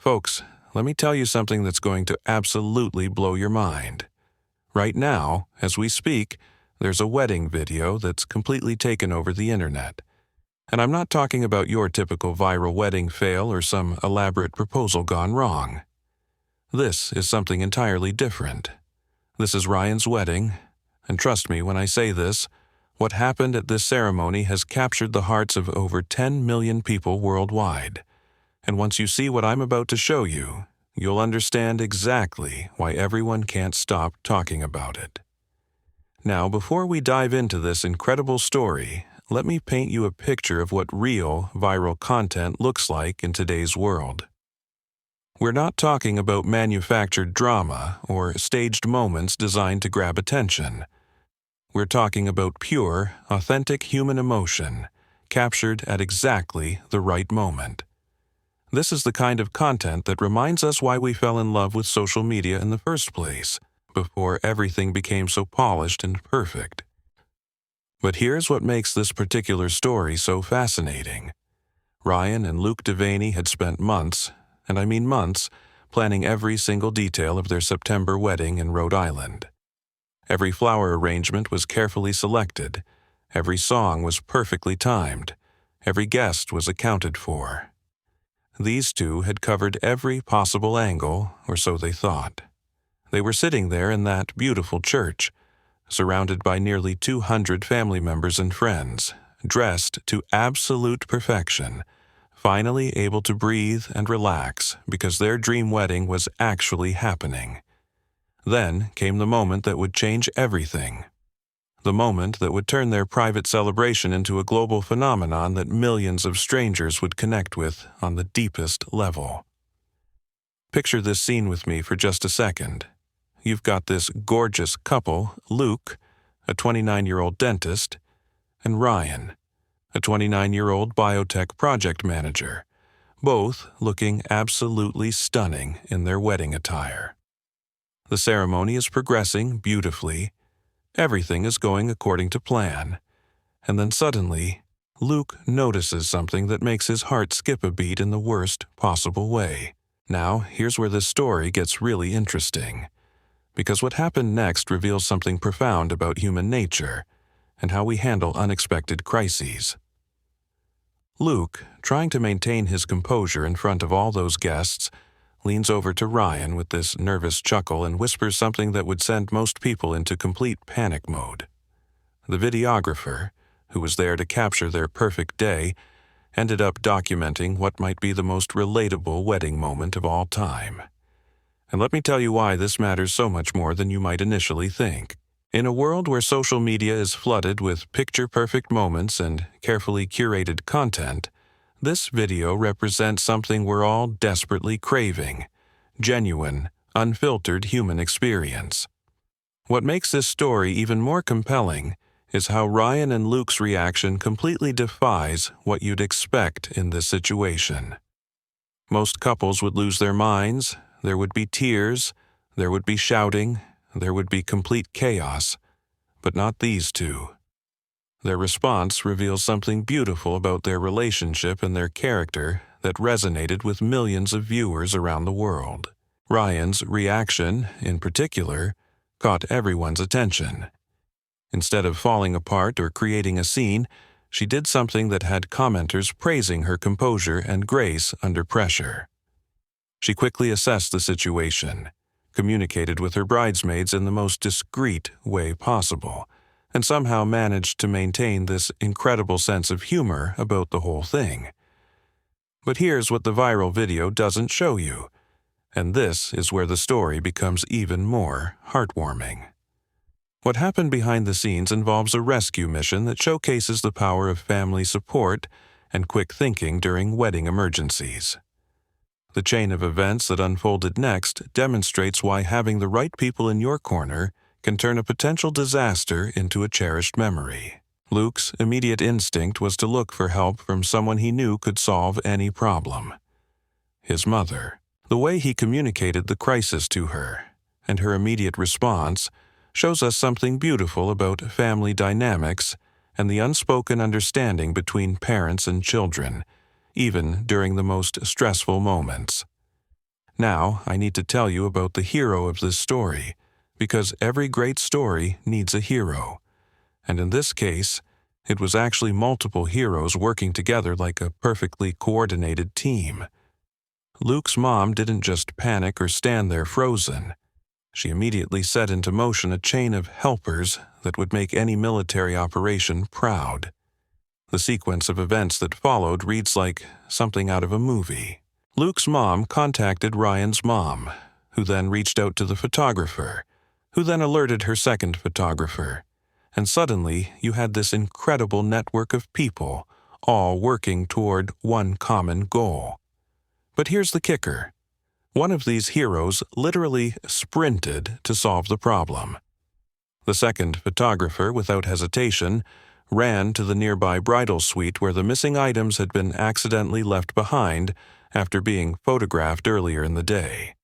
Folks, let me tell you something that's going to absolutely blow your mind. Right now, as we speak, there's a wedding video that's completely taken over the internet. And I'm not talking about your typical viral wedding fail or some elaborate proposal gone wrong. This is something entirely different. This is Ryan's wedding, and trust me when I say this, what happened at this ceremony has captured the hearts of over 10 million people worldwide. And once you see what I'm about to show you, you'll understand exactly why everyone can't stop talking about it. Now, before we dive into this incredible story, let me paint you a picture of what real viral content looks like in today's world. We're not talking about manufactured drama or staged moments designed to grab attention. We're talking about pure, authentic human emotion, captured at exactly the right moment. This is the kind of content that reminds us why we fell in love with social media in the first place, before everything became so polished and perfect. But here's what makes this particular story so fascinating. Ryan and Luke Devaney had spent months, and I mean months, planning every single detail of their September wedding in Rhode Island. Every flower arrangement was carefully selected, every song was perfectly timed, every guest was accounted for. These two had covered every possible angle, or so they thought. They were sitting there in that beautiful church, surrounded by nearly 200 family members and friends, dressed to absolute perfection, finally able to breathe and relax because their dream wedding was actually happening. Then came the moment that would change everything. The moment that would turn their private celebration into a global phenomenon that millions of strangers would connect with on the deepest level. Picture this scene with me for just a second. You've got this gorgeous couple, Luke, a 29-year-old dentist, and Ryan, a 29-year-old biotech project manager, both looking absolutely stunning in their wedding attire. The ceremony is progressing beautifully. Everything is going according to plan. And then suddenly, Luke notices something that makes his heart skip a beat in the worst possible way. Now, here's where this story gets really interesting. Because what happened next reveals something profound about human nature and how we handle unexpected crises. Luke, trying to maintain his composure in front of all those guests, leans over to Ryan with this nervous chuckle and whispers something that would send most people into complete panic mode. The videographer, who was there to capture their perfect day, ended up documenting what might be the most relatable wedding moment of all time. And let me tell you why this matters so much more than you might initially think. In a world where social media is flooded with picture-perfect moments and carefully curated content, this video represents something we're all desperately craving: genuine, unfiltered human experience. What makes this story even more compelling is how Ryan and Luke's reaction completely defies what you'd expect in this situation. Most couples would lose their minds, there would be tears, there would be shouting, there would be complete chaos, but not these two. Their response reveals something beautiful about their relationship and their character that resonated with millions of viewers around the world. Ryan's reaction, in particular, caught everyone's attention. Instead of falling apart or creating a scene, she did something that had commenters praising her composure and grace under pressure. She quickly assessed the situation, communicated with her bridesmaids in the most discreet way possible, and somehow managed to maintain this incredible sense of humor about the whole thing. But here's what the viral video doesn't show you, and this is where the story becomes even more heartwarming. What happened behind the scenes involves a rescue mission that showcases the power of family support and quick thinking during wedding emergencies. The chain of events that unfolded next demonstrates why having the right people in your corner can turn a potential disaster into a cherished memory. Luke's immediate instinct was to look for help from someone he knew could solve any problem: his mother. The way he communicated the crisis to her, and her immediate response, shows us something beautiful about family dynamics and the unspoken understanding between parents and children, even during the most stressful moments. Now, I need to tell you about the hero of this story, because every great story needs a hero. And in this case, it was actually multiple heroes working together like a perfectly coordinated team. Luke's mom didn't just panic or stand there frozen. She immediately set into motion a chain of helpers that would make any military operation proud. The sequence of events that followed reads like something out of a movie. Luke's mom contacted Ryan's mom, who then reached out to the photographer, who then alerted her second photographer. And suddenly, you had this incredible network of people, all working toward one common goal. But here's the kicker. One of these heroes literally sprinted to solve the problem. The second photographer, without hesitation, ran to the nearby bridal suite where the missing items had been accidentally left behind after being photographed earlier in the day.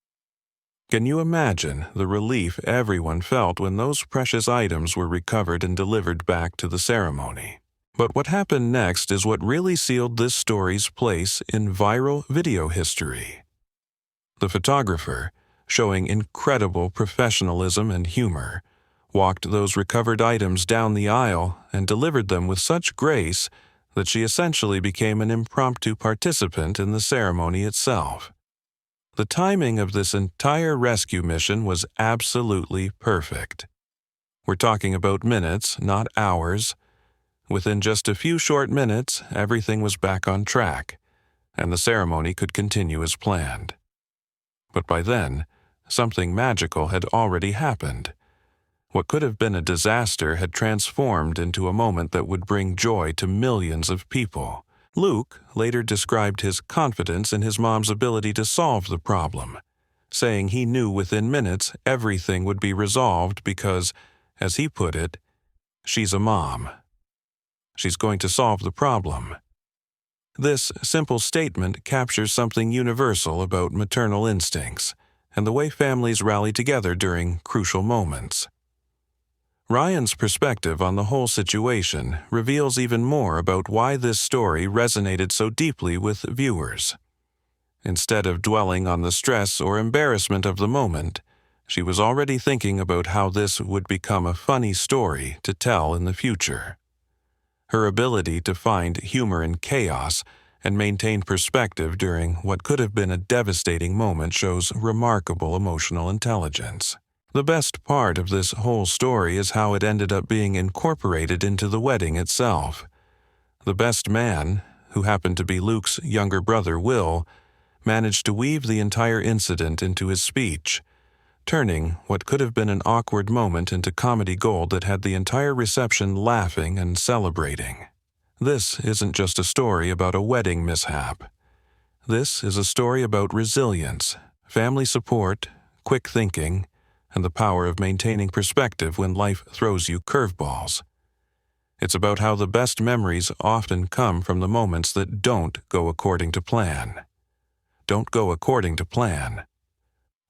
Can you imagine the relief everyone felt when those precious items were recovered and delivered back to the ceremony? But what happened next is what really sealed this story's place in viral video history. The photographer, showing incredible professionalism and humor, walked those recovered items down the aisle and delivered them with such grace that she essentially became an impromptu participant in the ceremony itself. The timing of this entire rescue mission was absolutely perfect. We're talking about minutes, not hours. Within just a few short minutes, everything was back on track, and the ceremony could continue as planned. But by then, something magical had already happened. What could have been a disaster had transformed into a moment that would bring joy to millions of people. Luke later described his confidence in his mom's ability to solve the problem, saying he knew within minutes everything would be resolved because, as he put it, she's a mom. She's going to solve the problem. This simple statement captures something universal about maternal instincts and the way families rally together during crucial moments. Ryan's perspective on the whole situation reveals even more about why this story resonated so deeply with viewers. Instead of dwelling on the stress or embarrassment of the moment, she was already thinking about how this would become a funny story to tell in the future. Her ability to find humor in chaos and maintain perspective during what could have been a devastating moment shows remarkable emotional intelligence. The best part of this whole story is how it ended up being incorporated into the wedding itself. The best man, who happened to be Luke's younger brother Will, managed to weave the entire incident into his speech, turning what could have been an awkward moment into comedy gold that had the entire reception laughing and celebrating. This isn't just a story about a wedding mishap. This is a story about resilience, family support, quick thinking, and the power of maintaining perspective when life throws you curveballs. It's about how the best memories often come from the moments that don't go according to plan. Don't go according to plan.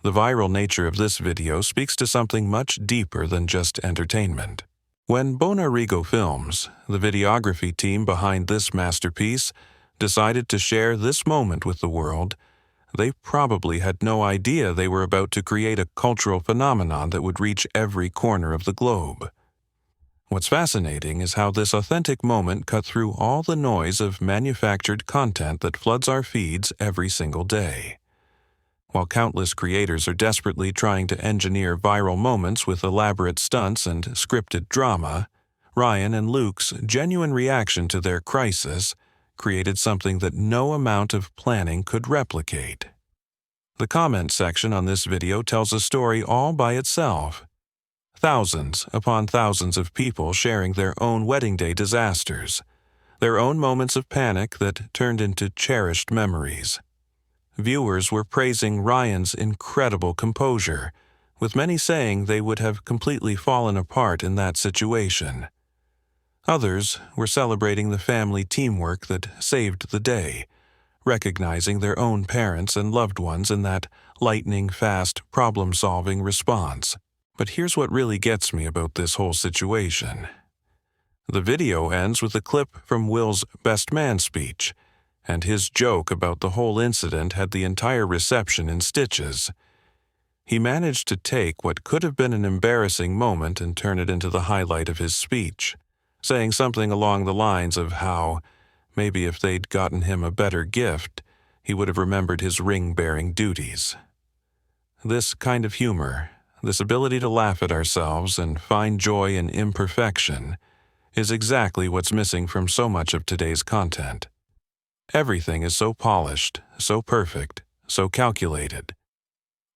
The viral nature of this video speaks to something much deeper than just entertainment. When Bonarigo Films, the videography team behind this masterpiece, decided to share this moment with the world, they probably had no idea they were about to create a cultural phenomenon that would reach every corner of the globe. What's fascinating is how this authentic moment cut through all the noise of manufactured content that floods our feeds every single day. While countless creators are desperately trying to engineer viral moments with elaborate stunts and scripted drama, Ryan and Luke's genuine reaction to their crisis created something that no amount of planning could replicate. The comment section on this video tells a story all by itself. Thousands upon thousands of people sharing their own wedding day disasters, their own moments of panic that turned into cherished memories. Viewers were praising Ryan's incredible composure, with many saying they would have completely fallen apart in that situation. Others were celebrating the family teamwork that saved the day, recognizing their own parents and loved ones in that lightning-fast problem-solving response. But here's what really gets me about this whole situation. The video ends with a clip from Will's best man speech, and his joke about the whole incident had the entire reception in stitches. He managed to take what could have been an embarrassing moment and turn it into the highlight of his speech, saying something along the lines of how, maybe if they'd gotten him a better gift, he would have remembered his ring-bearing duties. This kind of humor, this ability to laugh at ourselves and find joy in imperfection, is exactly what's missing from so much of today's content. Everything is so polished, so perfect, so calculated.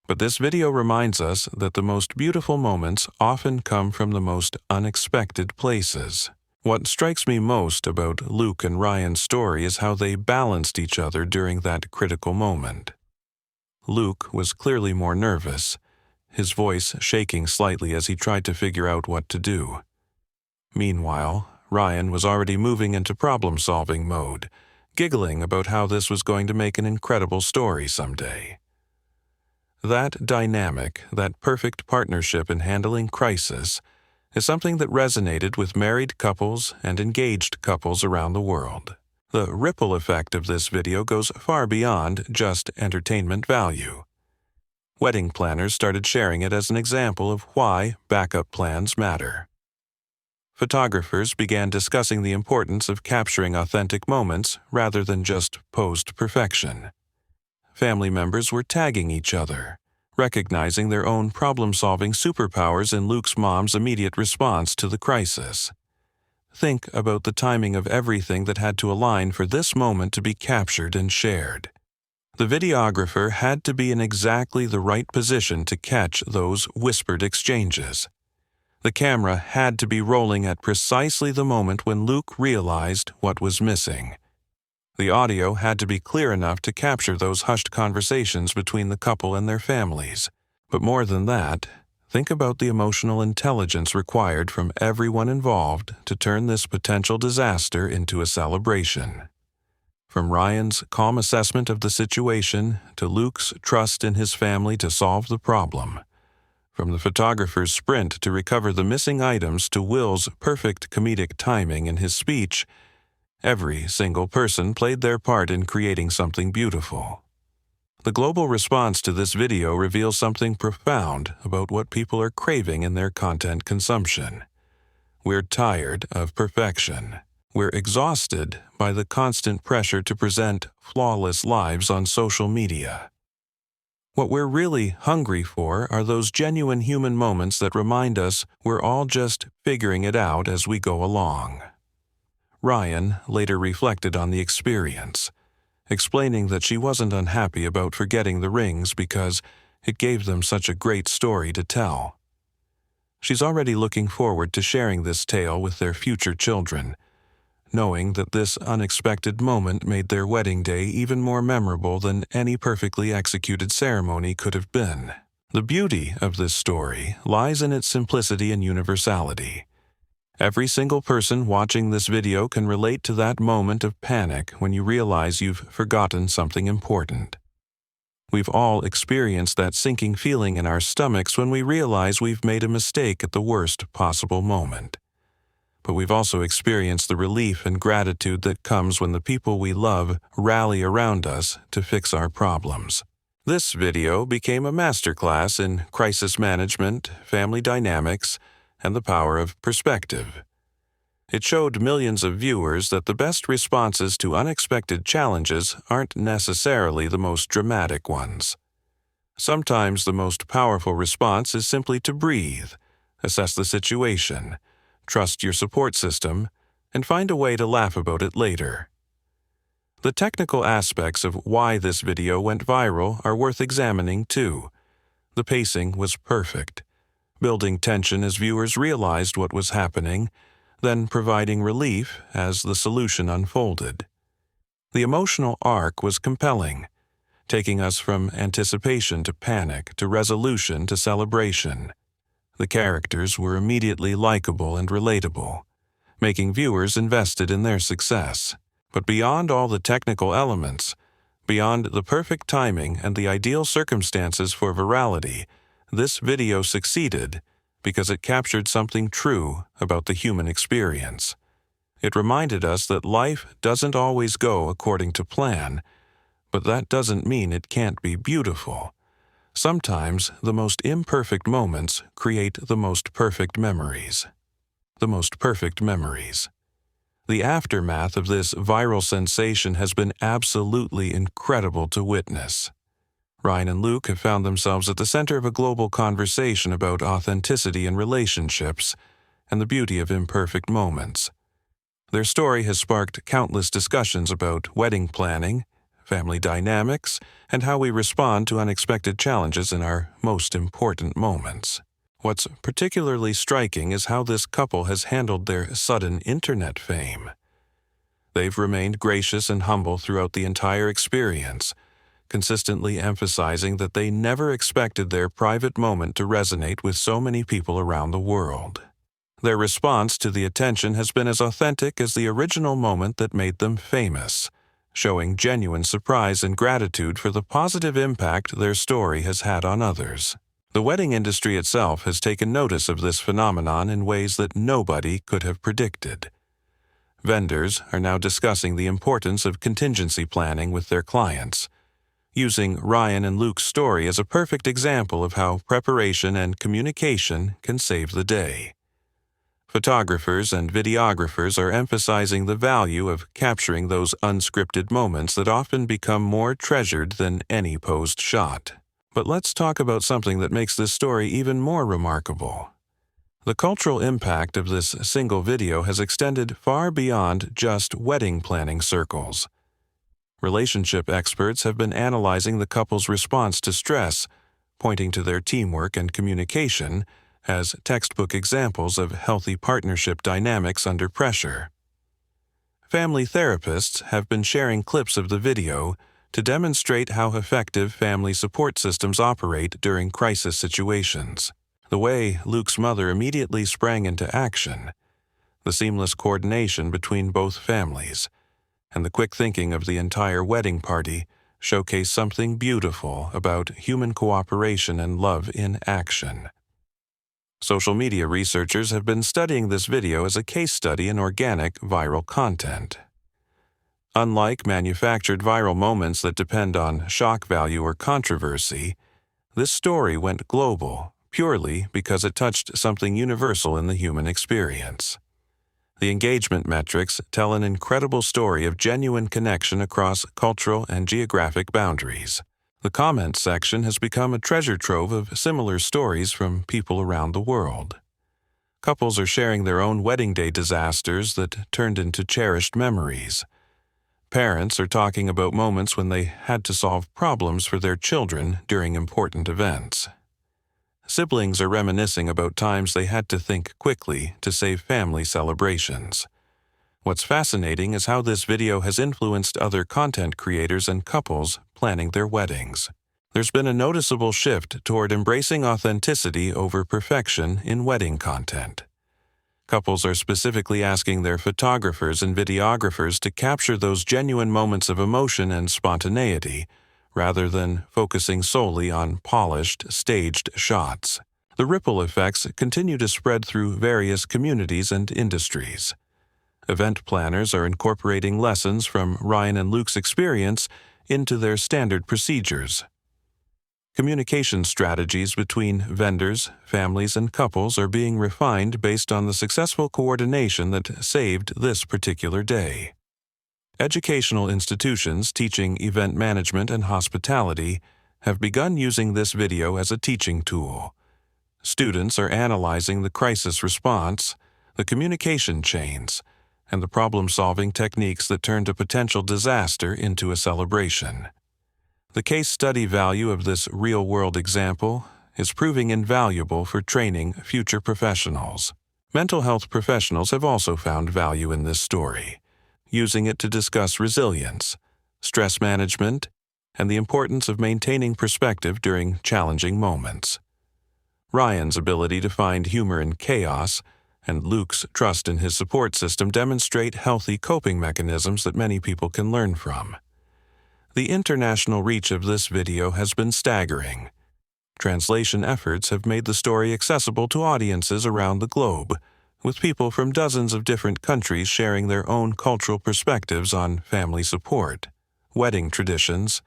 But this video reminds us that the most beautiful moments often come from the most unexpected places. What strikes me most about Luke and Ryan's story is how they balanced each other during that critical moment. Luke was clearly more nervous, his voice shaking slightly as he tried to figure out what to do. Meanwhile, Ryan was already moving into problem-solving mode, giggling about how this was going to make an incredible story someday. That dynamic, that perfect partnership in handling crisis, is something that resonated with married couples and engaged couples around the world. The ripple effect of this video goes far beyond just entertainment value. Wedding planners started sharing it as an example of why backup plans matter. Photographers began discussing the importance of capturing authentic moments rather than just posed perfection. Family members were tagging each other, recognizing their own problem-solving superpowers in Luke's mom's immediate response to the crisis. Think about the timing of everything that had to align for this moment to be captured and shared. The videographer had to be in exactly the right position to catch those whispered exchanges. The camera had to be rolling at precisely the moment when Luke realized what was missing. The audio had to be clear enough to capture those hushed conversations between the couple and their families. But more than that, think about the emotional intelligence required from everyone involved to turn this potential disaster into a celebration. From Ryan's calm assessment of the situation to Luke's trust in his family to solve the problem. From the photographer's sprint to recover the missing items to Will's perfect comedic timing in his speech, every single person played their part in creating something beautiful. The global response to this video reveals something profound about what people are craving in their content consumption. We're tired of perfection. We're exhausted by the constant pressure to present flawless lives on social media. What we're really hungry for are those genuine human moments that remind us we're all just figuring it out as we go along. Ryan later reflected on the experience, explaining that she wasn't unhappy about forgetting the rings because it gave them such a great story to tell. She's already looking forward to sharing this tale with their future children, knowing that this unexpected moment made their wedding day even more memorable than any perfectly executed ceremony could have been. The beauty of this story lies in its simplicity and universality. Every single person watching this video can relate to that moment of panic when you realize you've forgotten something important. We've all experienced that sinking feeling in our stomachs when we realize we've made a mistake at the worst possible moment. But we've also experienced the relief and gratitude that comes when the people we love rally around us to fix our problems. This video became a masterclass in crisis management, family dynamics, and the power of perspective. It showed millions of viewers that the best responses to unexpected challenges aren't necessarily the most dramatic ones. Sometimes the most powerful response is simply to breathe, assess the situation, trust your support system, and find a way to laugh about it later. The technical aspects of why this video went viral are worth examining too. The pacing was perfect, building tension as viewers realized what was happening, then providing relief as the solution unfolded. The emotional arc was compelling, taking us from anticipation to panic to resolution to celebration. The characters were immediately likable and relatable, making viewers invested in their success. But beyond all the technical elements, beyond the perfect timing and the ideal circumstances for virality, this video succeeded because it captured something true about the human experience. It reminded us that life doesn't always go according to plan, but that doesn't mean it can't be beautiful. Sometimes the most imperfect moments create the most perfect memories. The most perfect memories. The aftermath of this viral sensation has been absolutely incredible to witness. Ryan and Luke have found themselves at the center of a global conversation about authenticity in relationships and the beauty of imperfect moments. Their story has sparked countless discussions about wedding planning, family dynamics, and how we respond to unexpected challenges in our most important moments. What's particularly striking is how this couple has handled their sudden internet fame. They've remained gracious and humble throughout the entire experience, consistently emphasizing that they never expected their private moment to resonate with so many people around the world. Their response to the attention has been as authentic as the original moment that made them famous, showing genuine surprise and gratitude for the positive impact their story has had on others. The wedding industry itself has taken notice of this phenomenon in ways that nobody could have predicted. Vendors are now discussing the importance of contingency planning with their clients, using Ryan and Luke's story as a perfect example of how preparation and communication can save the day. Photographers and videographers are emphasizing the value of capturing those unscripted moments that often become more treasured than any posed shot. But let's talk about something that makes this story even more remarkable. The cultural impact of this single video has extended far beyond just wedding planning circles. Relationship experts have been analyzing the couple's response to stress, pointing to their teamwork and communication as textbook examples of healthy partnership dynamics under pressure. Family therapists have been sharing clips of the video to demonstrate how effective family support systems operate during crisis situations. The way Luke's mother immediately sprang into action, the seamless coordination between both families, and the quick thinking of the entire wedding party showcase something beautiful about human cooperation and love in action. Social media researchers have been studying this video as a case study in organic viral content. Unlike manufactured viral moments that depend on shock value or controversy, this story went global purely because it touched something universal in the human experience. The engagement metrics tell an incredible story of genuine connection across cultural and geographic boundaries. The comments section has become a treasure trove of similar stories from people around the world. Couples are sharing their own wedding day disasters that turned into cherished memories. Parents are talking about moments when they had to solve problems for their children during important events. Siblings are reminiscing about times they had to think quickly to save family celebrations. What's fascinating is how this video has influenced other content creators and couples planning their weddings. There's been a noticeable shift toward embracing authenticity over perfection in wedding content. Couples are specifically asking their photographers and videographers to capture those genuine moments of emotion and spontaneity, rather than focusing solely on polished, staged shots. The ripple effects continue to spread through various communities and industries. Event planners are incorporating lessons from Ryan and Luke's experience into their standard procedures. Communication strategies between vendors, families, and couples are being refined based on the successful coordination that saved this particular day. Educational institutions teaching event management and hospitality have begun using this video as a teaching tool. Students are analyzing the crisis response, the communication chains, and the problem-solving techniques that turned a potential disaster into a celebration. The case study value of this real-world example is proving invaluable for training future professionals. Mental health professionals have also found value in this story, using it to discuss resilience, stress management, and the importance of maintaining perspective during challenging moments. Ryan's ability to find humor in chaos and Luke's trust in his support system demonstrate healthy coping mechanisms that many people can learn from. The international reach of this video has been staggering. Translation efforts have made the story accessible to audiences around the globe, with people from dozens of different countries sharing their own cultural perspectives on family support, wedding traditions,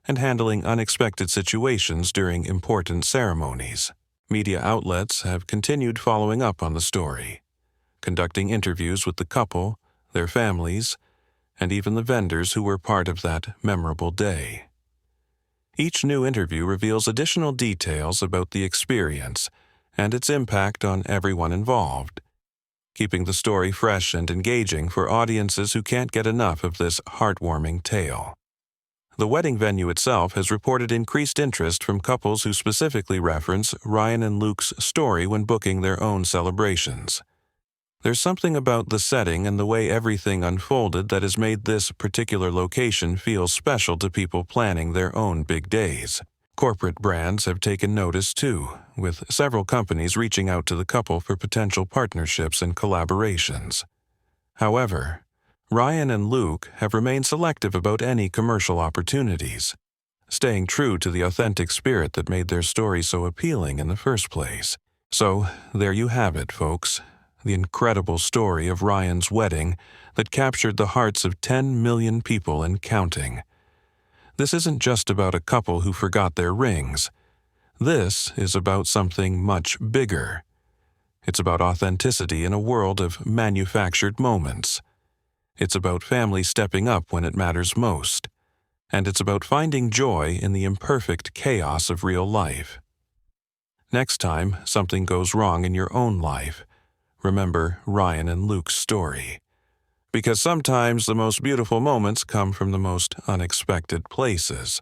and handling unexpected situations during important ceremonies. Media outlets have continued following up on the story, conducting interviews with the couple, their families, and even the vendors who were part of that memorable day. Each new interview reveals additional details about the experience and its impact on everyone involved, keeping the story fresh and engaging for audiences who can't get enough of this heartwarming tale. The wedding venue itself has reported increased interest from couples who specifically reference Ryan and Luke's story when booking their own celebrations. There's something about the setting and the way everything unfolded that has made this particular location feel special to people planning their own big days. Corporate brands have taken notice too, with several companies reaching out to the couple for potential partnerships and collaborations. However, Ryan and Luke have remained selective about any commercial opportunities, staying true to the authentic spirit that made their story so appealing in the first place. So, there you have it, folks. The incredible story of Ryan's wedding that captured the hearts of 10 million people and counting. This isn't just about a couple who forgot their rings. This is about something much bigger. It's about authenticity in a world of manufactured moments. It's about family stepping up when it matters most. And it's about finding joy in the imperfect chaos of real life. Next time something goes wrong in your own life, remember Ryan and Luke's story. Because sometimes the most beautiful moments come from the most unexpected places.